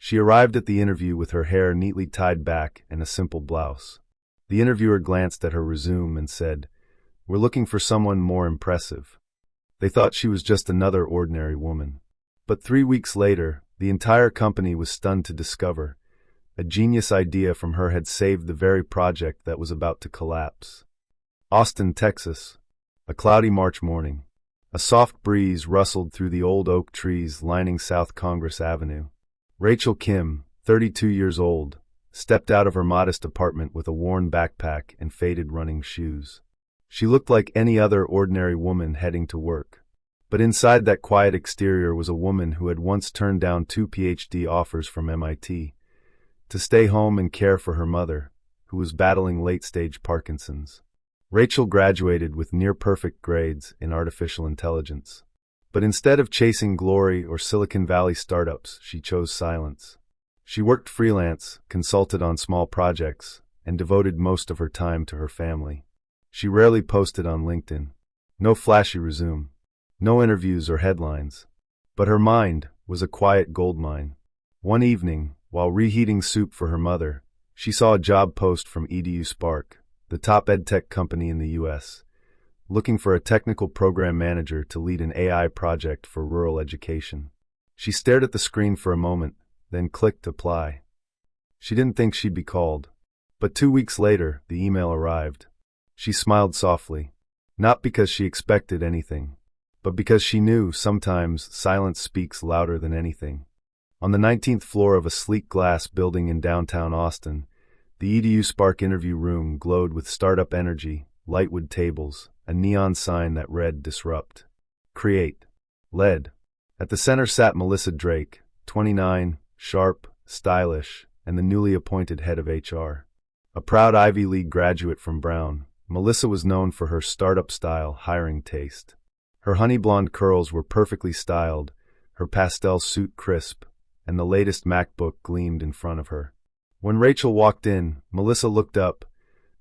She arrived at the interview with her hair neatly tied back and a simple blouse. The interviewer glanced at her resume and said, "We're looking for someone more impressive." They thought she was just another ordinary woman. But 3 weeks later, the entire company was stunned to discover a genius idea from her had saved the very project that was about to collapse. Austin, Texas. A cloudy March morning. A soft breeze rustled through the old oak trees lining South Congress Avenue. Rachel Kim, 32 years old, stepped out of her modest apartment with a worn backpack and faded running shoes. She looked like any other ordinary woman heading to work. But inside that quiet exterior was a woman who had once turned down 2 PhD offers from MIT to stay home and care for her mother, who was battling late-stage Parkinson's. Rachel graduated with near-perfect grades in artificial intelligence. But instead of chasing glory or Silicon Valley startups, she chose silence. She worked freelance, consulted on small projects, and devoted most of her time to her family. She rarely posted on LinkedIn. No flashy resume. No interviews or headlines. But her mind was a quiet goldmine. One evening, while reheating soup for her mother, she saw a job post from EduSpark, the top edtech company in the U.S., looking for a technical program manager to lead an AI project for rural education. She stared at the screen for a moment, then clicked apply. She didn't think she'd be called. But 2 weeks later, the email arrived. She smiled softly, not because she expected anything, but because she knew sometimes silence speaks louder than anything. On the 19th floor of a sleek glass building in downtown Austin, the EduSpark interview room glowed with startup energy, lightwood tables, a neon sign that read Disrupt, Create, Lead. At the center sat Melissa Drake, 29, sharp, stylish, and the newly appointed head of HR. A proud Ivy League graduate from Brown, Melissa was known for her startup-style hiring taste. Her honey blonde curls were perfectly styled, her pastel suit crisp, and the latest MacBook gleamed in front of her. When Rachel walked in, Melissa looked up.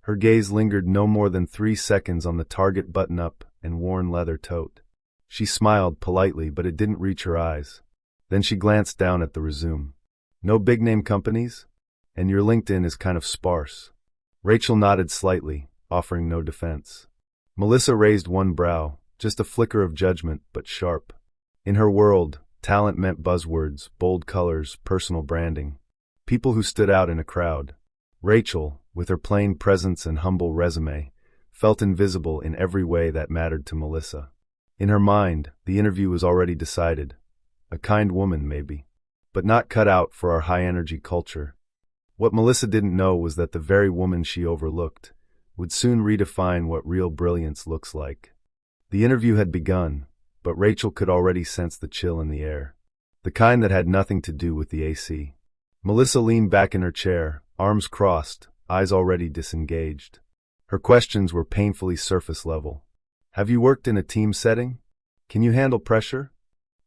Her gaze lingered no more than 3 seconds on the Target button-up and worn leather tote. She smiled politely, but it didn't reach her eyes. Then she glanced down at the resume. "No big-name companies? And your LinkedIn is kind of sparse." Rachel nodded slightly, offering no defense. Melissa raised one brow, just a flicker of judgment, but sharp. In her world, talent meant buzzwords, bold colors, personal branding. People who stood out in a crowd. Rachel, with her plain presence and humble resume, felt invisible in every way that mattered to Melissa. In her mind, the interview was already decided. A kind woman, maybe, but not cut out for our high-energy culture. What Melissa didn't know was that the very woman she overlooked would soon redefine what real brilliance looks like. The interview had begun, but Rachel could already sense the chill in the air, the kind that had nothing to do with the AC. Melissa leaned back in her chair, arms crossed, eyes already disengaged. Her questions were painfully surface level. "Have you worked in a team setting? Can you handle pressure?"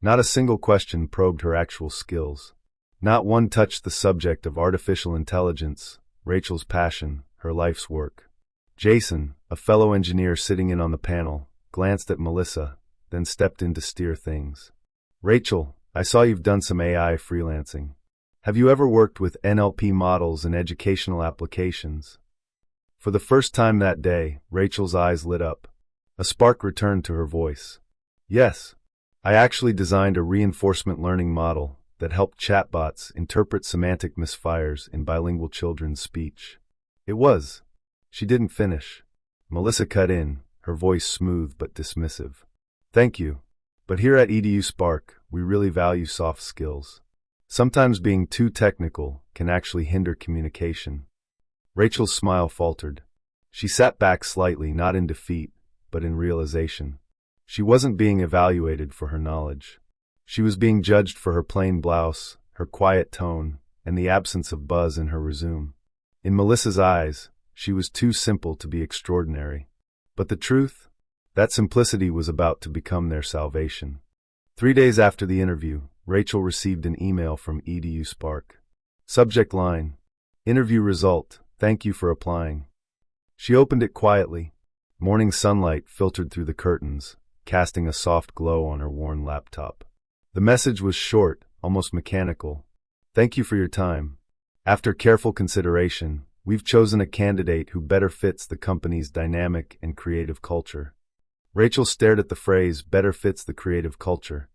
Not a single question probed her actual skills. Not one touched the subject of artificial intelligence, Rachel's passion, her life's work. Jason, a fellow engineer sitting in on the panel, glanced at Melissa, then stepped in to steer things. "Rachel, I saw you've done some AI freelancing. Have you ever worked with NLP models in educational applications?" For the first time that day, Rachel's eyes lit up. A spark returned to her voice. "Yes, I actually designed a reinforcement learning model that helped chatbots interpret semantic misfires in bilingual children's speech." It was. She didn't finish. Melissa cut in, her voice smooth but dismissive. "Thank you, but here at EduSpark, we really value soft skills. Sometimes being too technical can actually hinder communication." Rachel's smile faltered. She sat back slightly, not in defeat, but in realization. She wasn't being evaluated for her knowledge. She was being judged for her plain blouse, her quiet tone, and the absence of buzz in her resume. In Melissa's eyes, she was too simple to be extraordinary. But the truth? That simplicity was about to become their salvation. 3 days after the interview, Rachel received an email from EduSpark. Subject line: "Interview result, thank you for applying." She opened it quietly. Morning sunlight filtered through the curtains, casting a soft glow on her worn laptop. The message was short, almost mechanical. Thank you for your time. After careful consideration, we've chosen a candidate who better fits the company's dynamic and creative culture. Rachel stared at the phrase, better fits the creative culture,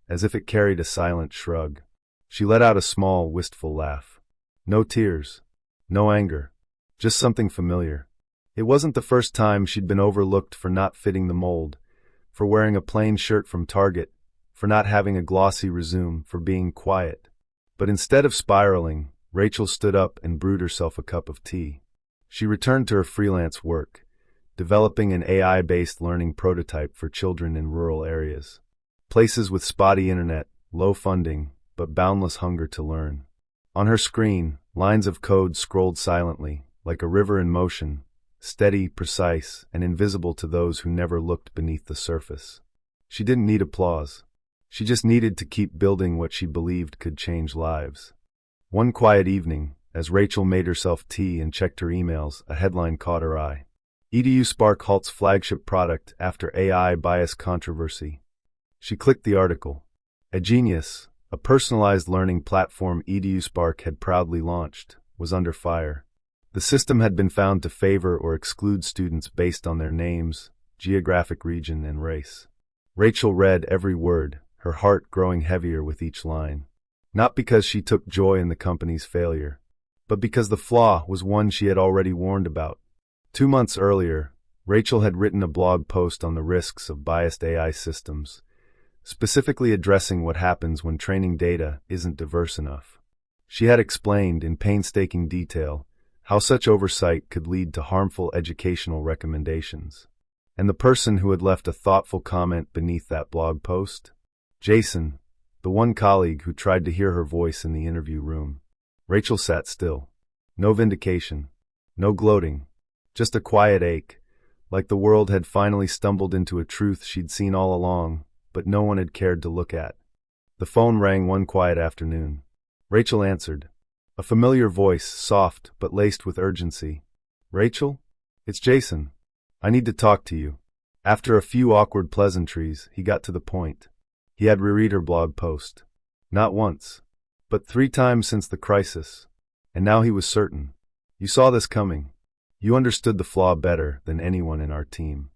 as if it carried a silent shrug. She let out a small, wistful laugh. No tears. No anger. Just something familiar. It wasn't the first time she'd been overlooked for not fitting the mold, for wearing a plain shirt from Target, for not having a glossy resume, for being quiet. But instead of spiraling, Rachel stood up and brewed herself a cup of tea. She returned to her freelance work, developing an AI-based learning prototype for children in rural areas. Places with spotty internet, low funding, but boundless hunger to learn. On her screen, lines of code scrolled silently, like a river in motion, steady, precise, and invisible to those who never looked beneath the surface. She didn't need applause. She just needed to keep building what she believed could change lives. One quiet evening, as Rachel made herself tea and checked her emails, a headline caught her eye. EDU Spark halts flagship product after AI bias controversy. She clicked the article. A genius, a personalized learning platform EDU Spark had proudly launched, was under fire. The system had been found to favor or exclude students based on their names, geographic region, and race. Rachel read every word, her heart growing heavier with each line. Not because she took joy in the company's failure, but because the flaw was one she had already warned about. 2 months earlier, Rachel had written a blog post on the risks of biased AI systems, specifically addressing what happens when training data isn't diverse enough. She had explained in painstaking detail how such oversight could lead to harmful educational recommendations. And the person who had left a thoughtful comment beneath that blog post? Jason, the one colleague who tried to hear her voice in the interview room. Rachel sat still. No vindication. No gloating. Just a quiet ache, like the world had finally stumbled into a truth she'd seen all along, but no one had cared to look at. The phone rang one quiet afternoon. Rachel answered. A familiar voice, soft but laced with urgency. Rachel? It's Jason. I need to talk to you. After a few awkward pleasantries, he got to the point. He had reread her blog post. Not once, but 3 times since the crisis. And now he was certain. You saw this coming. You understood the flaw better than anyone in our team.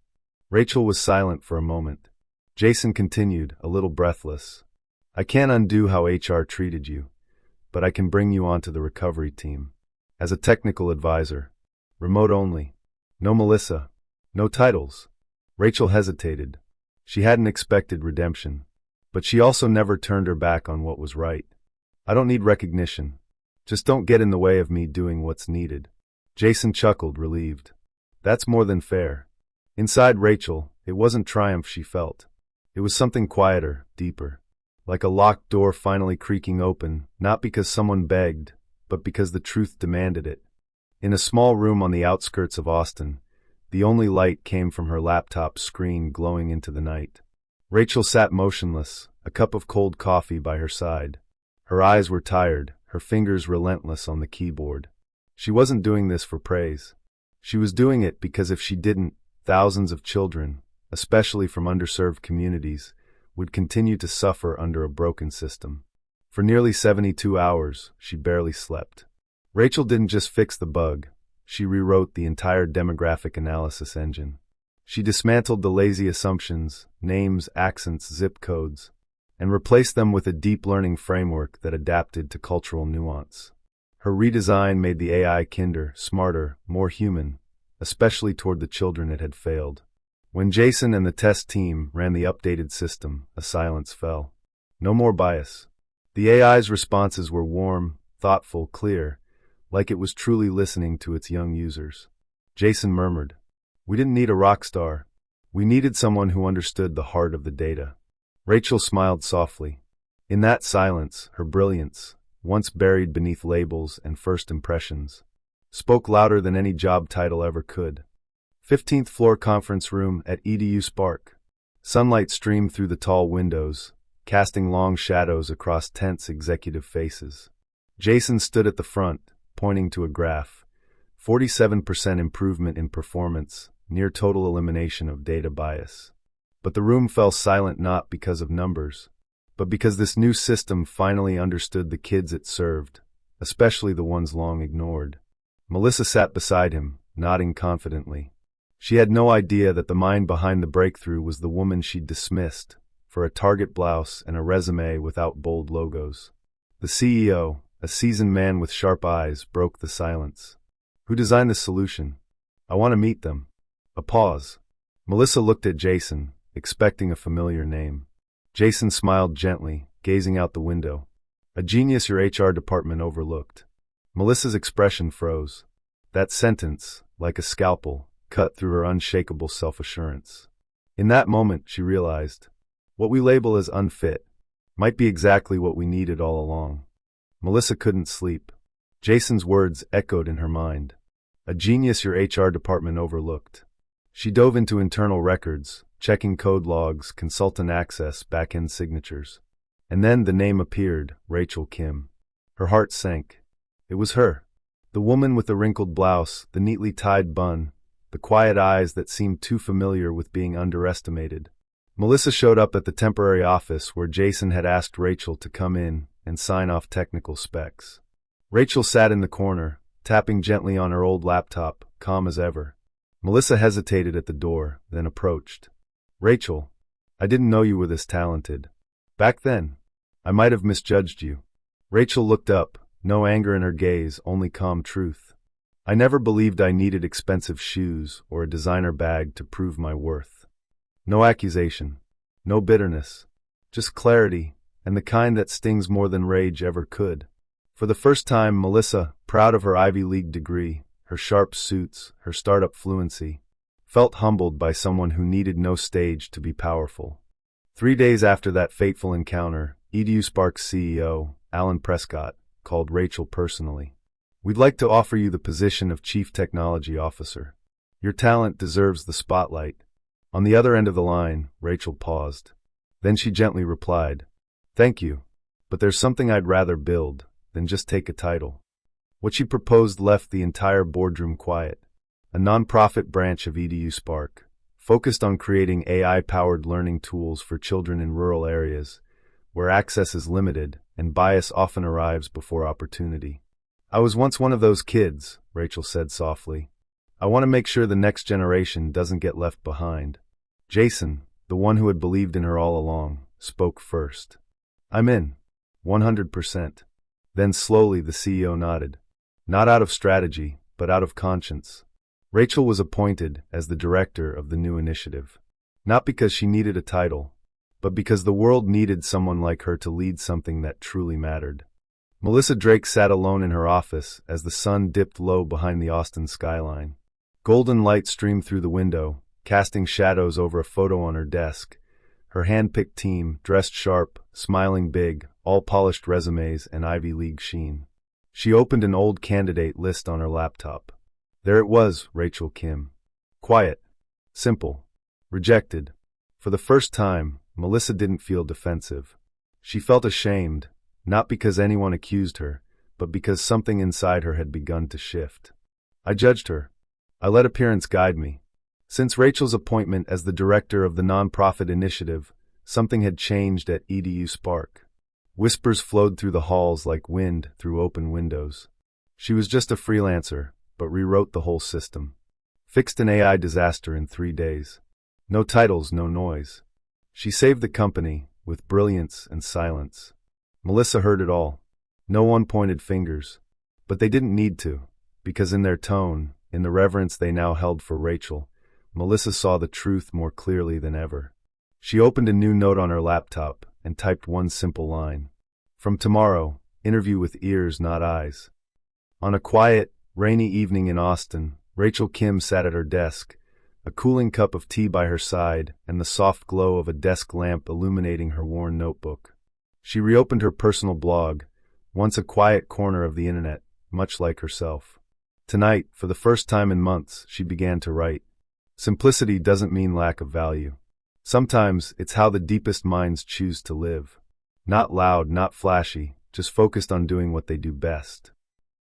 Rachel was silent for a moment. Jason continued, a little breathless. I can't undo how HR treated you, but I can bring you onto the recovery team. As a technical advisor. Remote only. No Melissa. No titles. Rachel hesitated. She hadn't expected redemption. But she also never turned her back on what was right. I don't need recognition. Just don't get in the way of me doing what's needed. Jason chuckled, relieved. That's more than fair. Inside Rachel, it wasn't triumph she felt. It was something quieter, deeper. Like a locked door finally creaking open, not because someone begged, but because the truth demanded it. In a small room on the outskirts of Austin, the only light came from her laptop screen glowing into the night. Rachel sat motionless, a cup of cold coffee by her side. Her eyes were tired, her fingers relentless on the keyboard. She wasn't doing this for praise. She was doing it because if she didn't, thousands of children, especially from underserved communities, would continue to suffer under a broken system. For nearly 72 hours, she barely slept. Rachel didn't just fix the bug, she rewrote the entire demographic analysis engine. She dismantled the lazy assumptions, names, accents, zip codes, and replaced them with a deep learning framework that adapted to cultural nuance. Her redesign made the AI kinder, smarter, more human, especially toward the children it had failed. When Jason and the test team ran the updated system, a silence fell. No more bias. The AI's responses were warm, thoughtful, clear, like it was truly listening to its young users. Jason murmured, "We didn't need a rock star. We needed someone who understood the heart of the data." Rachel smiled softly. In that silence, her brilliance, once buried beneath labels and first impressions, spoke louder than any job title ever could. 15th floor conference room at EDU Spark. Sunlight streamed through the tall windows, casting long shadows across tense executive faces. Jason stood at the front, pointing to a graph. 47% improvement in performance, near total elimination of data bias. But the room fell silent not because of numbers, but because this new system finally understood the kids it served, especially the ones long ignored. Melissa sat beside him, nodding confidently. She had no idea that the mind behind the breakthrough was the woman she'd dismissed for a Target blouse and a resume without bold logos. The CEO, a seasoned man with sharp eyes, broke the silence. Who designed this solution? I want to meet them. A pause. Melissa looked at Jason, expecting a familiar name. Jason smiled gently, gazing out the window. A genius your HR department overlooked. Melissa's expression froze. That sentence, like a scalpel, cut through her unshakable self-assurance. In that moment, she realized, what we label as unfit might be exactly what we needed all along. Melissa couldn't sleep. Jason's words echoed in her mind. A genius your HR department overlooked. She dove into internal records, checking code logs, consultant access, back-end signatures. And then the name appeared, Rachel Kim. Her heart sank. It was her. The woman with the wrinkled blouse, the neatly tied bun, the quiet eyes that seemed too familiar with being underestimated. Melissa showed up at the temporary office where Jason had asked Rachel to come in and sign off technical specs. Rachel sat in the corner, tapping gently on her old laptop, calm as ever. Melissa hesitated at the door, then approached. Rachel, I didn't know you were this talented. Back then, I might have misjudged you. Rachel looked up, no anger in her gaze, only calm truth. I never believed I needed expensive shoes or a designer bag to prove my worth. No accusation, no bitterness, just clarity, and the kind that stings more than rage ever could. For the first time, Melissa, proud of her Ivy League degree, her sharp suits, her startup fluency, felt humbled by someone who needed no stage to be powerful. 3 days after that fateful encounter, EduSpark's CEO, Alan Prescott, called Rachel personally. We'd like to offer you the position of Chief Technology Officer. Your talent deserves the spotlight. On the other end of the line, Rachel paused. Then she gently replied, Thank you, but there's something I'd rather build than just take a title. What she proposed left the entire boardroom quiet. A nonprofit branch of EduSpark, focused on creating AI-powered learning tools for children in rural areas, where access is limited and bias often arrives before opportunity. I was once one of those kids, Rachel said softly. I want to make sure the next generation doesn't get left behind. Jason, the one who had believed in her all along, spoke first. I'm in. 100%. Then slowly the CEO nodded. Not out of strategy, but out of conscience. Rachel was appointed as the director of the new initiative. Not because she needed a title, but because the world needed someone like her to lead something that truly mattered. Melissa Drake sat alone in her office as the sun dipped low behind the Austin skyline. Golden light streamed through the window, casting shadows over a photo on her desk. Her hand-picked team, dressed sharp, smiling big, all polished resumes and Ivy League sheen. She opened an old candidate list on her laptop. There it was, Rachel Kim. Quiet. Simple. Rejected. For the first time, Melissa didn't feel defensive. She felt ashamed, not because anyone accused her, but because something inside her had begun to shift. I judged her. I let appearance guide me. Since Rachel's appointment as the director of the nonprofit initiative, something had changed at EduSpark. Whispers flowed through the halls like wind through open windows. She was just a freelancer, but rewrote the whole system. Fixed an AI disaster in 3 days. No titles, no noise. She saved the company with brilliance and silence. Melissa heard it all. No one pointed fingers. But they didn't need to, because in their tone, in the reverence they now held for Rachel, Melissa saw the truth more clearly than ever. She opened a new note on her laptop and typed one simple line. From tomorrow, interview with ears, not eyes. On a quiet, rainy evening in Austin, Rachel Kim sat at her desk, a cooling cup of tea by her side and the soft glow of a desk lamp illuminating her worn notebook. She reopened her personal blog, once a quiet corner of the internet, much like herself. Tonight, for the first time in months, she began to write. Simplicity doesn't mean lack of value. Sometimes it's how the deepest minds choose to live. Not loud, not flashy, just focused on doing what they do best.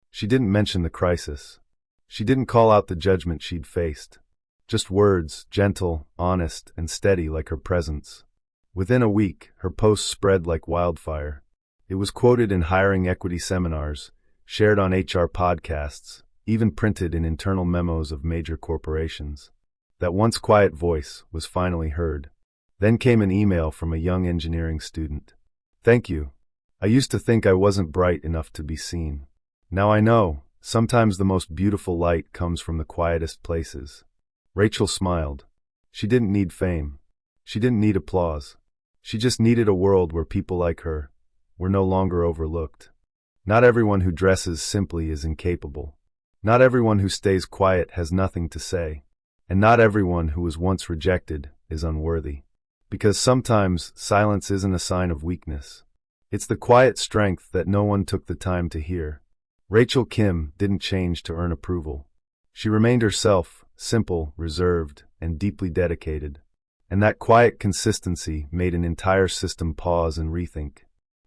She didn't mention the crisis. She didn't call out the judgment she'd faced. Just words, gentle, honest, and steady like her presence. Within a week, her post spread like wildfire. It was quoted in hiring equity seminars, shared on HR podcasts, even printed in internal memos of major corporations. That once quiet voice was finally heard. Then came an email from a young engineering student. "Thank you. I used to think I wasn't bright enough to be seen. Now I know, sometimes the most beautiful light comes from the quietest places." Rachel smiled. She didn't need fame. She didn't need applause. She just needed a world where people like her were no longer overlooked. Not everyone who dresses simply is incapable. Not everyone who stays quiet has nothing to say. And not everyone who was once rejected is unworthy. Because sometimes silence isn't a sign of weakness. It's the quiet strength that no one took the time to hear. Rachel Kim didn't change to earn approval. She remained herself, simple, reserved, and deeply dedicated. And that quiet consistency made an entire system pause and rethink.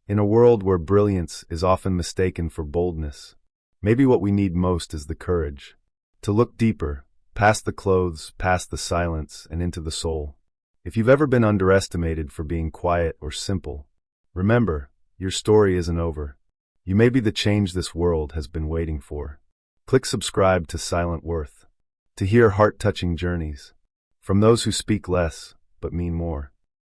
In a world where brilliance is often mistaken for boldness, maybe what we need most is the courage to look deeper, past the clothes, past the silence, and into the soul. If you've ever been underestimated for being quiet or simple, remember, your story isn't over. You may be the change this world has been waiting for. Click subscribe to Silent Worth to hear heart-touching journeys from those who speak less but mean more.